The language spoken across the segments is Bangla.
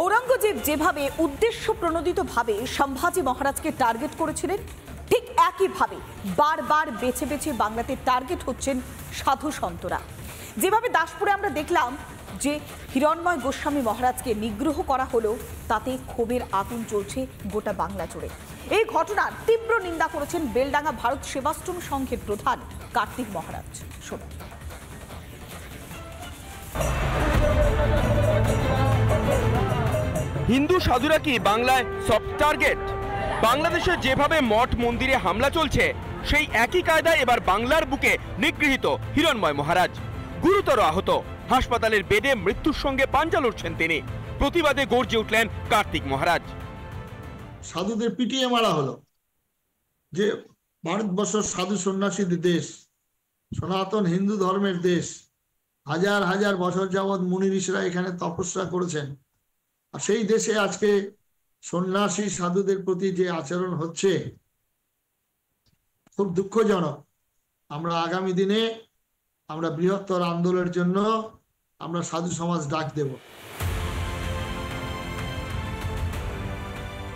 ঔরঙ্গজেব যেভাবে উদ্দেশ্য প্রণোদিতভাবে সম্ভাজি মহারাজকে টার্গেট করেছিলেন, ঠিক একইভাবে বারবার বেছে বেছে বাংলাতে টার্গেট হচ্ছেন সাধু সন্তরা। যেভাবে দাসপুরে আমরা দেখলাম যে হিরণ্ময় গোস্বামী মহারাজকে নিগ্রহ করা হলো, তাতে ক্ষোভের আগুন চলছে গোটা বাংলা জুড়ে। এই ঘটনার তীব্র নিন্দা করেছেন বেলডাঙ্গা ভারত সেবাশ্রম সংঘের প্রধান কার্তিক মহারাজ। শোনো। হিন্দু সাধুরা কি বাংলায় সফট টার্গেট? বাংলাদেশে যেভাবে মঠ মন্দিরে হামলা চলছে, সেই একই কায়দায় এবার বাংলার বুকে নিগৃহীত হিরণ্ময় মহারাজ। গুরুতর আহত, হাসপাতালের বেডে মৃত্যুর সঙ্গে পাঞ্জা লড়ছেন তিনি। প্রতিবাদে গর্জে উঠলেন কার্তিক মহারাজ। সাধুদের পিটিয়ে মারা হলো। যে ভারতবর্ষ সাধু সন্ন্যাসীদের দেশ, সনাতন হিন্দু ধর্মের দেশ, হাজার হাজার বছর যাবৎ মুনি ঋষিরা এখানে তপস্যা করেছেন। আর সেই দেশে আজকে সন্ন্যাসী সাধুদের প্রতি যে আচরণ হচ্ছে খুব দুঃখজনক। আমরা আগামী দিনে আমরা বৃহত্তর আন্দোলনের জন্য আমরা সাধু সমাজ ডাক দেব।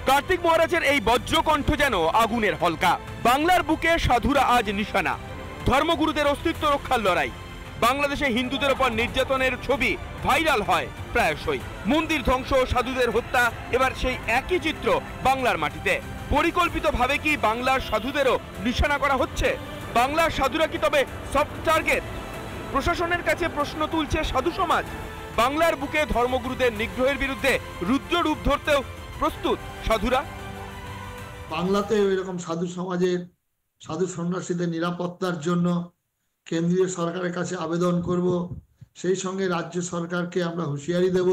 কার্তিক মহারাজের এই বজ্রকণ্ঠ যেন আগুনের হলকা। বাংলার বুকে সাধুরা আজ নিশানা। ধর্মগুরুদের অস্তিত্ব রক্ষার লড়াই। বাংলাদেশে হিন্দুদের উপর নির্যাতনের ছবি ভাইরাল হয় প্রায়শই। মন্দির ধ্বংস, সাধুদের হত্যা, এবার সেই একই চিত্র বাংলার মাটিতে। পরিকল্পিতভাবে কি বাংলার সাধুদেরও নিশানা করা হচ্ছে? বাংলার সাধুরা কি তবে সফট টার্গেট? প্রশাসনের কাছে প্রশ্ন তুলছে সাধু সমাজ। বাংলার বুকে ধর্মগুরুদের নিগ্রহের বিরুদ্ধে রুদ্র রূপ ধরতেও প্রস্তুত সাধুরা। বাংলাতে এরকম সাধু সমাজের, সাধু সন্ন্যাসীদের নিরাপত্তার জন্য কেন্দ্রীয় সরকারের কাছে আবেদন করব। সেই সঙ্গে রাজ্য সরকারকে আমরা হুঁশিয়ারি দেব,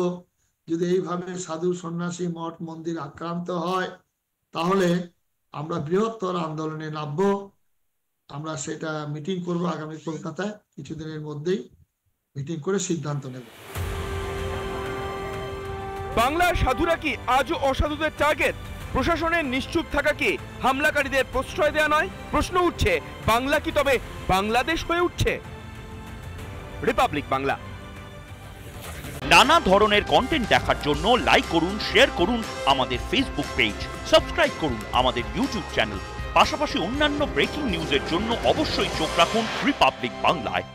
যদি এইভাবে সাধু সন্ন্যাসী মঠ মন্দির আক্রান্ত হয় তাহলে আমরা বৃহত্তর আন্দোলনে নামব। আমরা সেটা মিটিং করব আগামী কলকাতায়, কিছুদিনের মধ্যেই মিটিং করে সিদ্ধান্ত নেব। বাংলার সাধুরা কি আজও অসাধুদের টার্গেট? প্রশাসনের নিশ্চুপ থাকা কি হামলাকারীদের প্রশ্রয় দেয়া নয়? প্রশ্ন উঠছে, বাংলা কি তবে বাংলাদেশ হয়ে উঠছে? রিপাবলিক বাংলা। নানা ধরনের কন্টেন্ট দেখার জন্য লাইক করুন, শেয়ার করুন আমাদের ফেসবুক পেজ, সাবস্ক্রাইব করুন আমাদের ইউটিউব চ্যানেল। পাশাপাশি অন্যান্য ব্রেকিং নিউজের জন্য অবশ্যই চোখ রাখুন রিপাবলিক বাংলায়।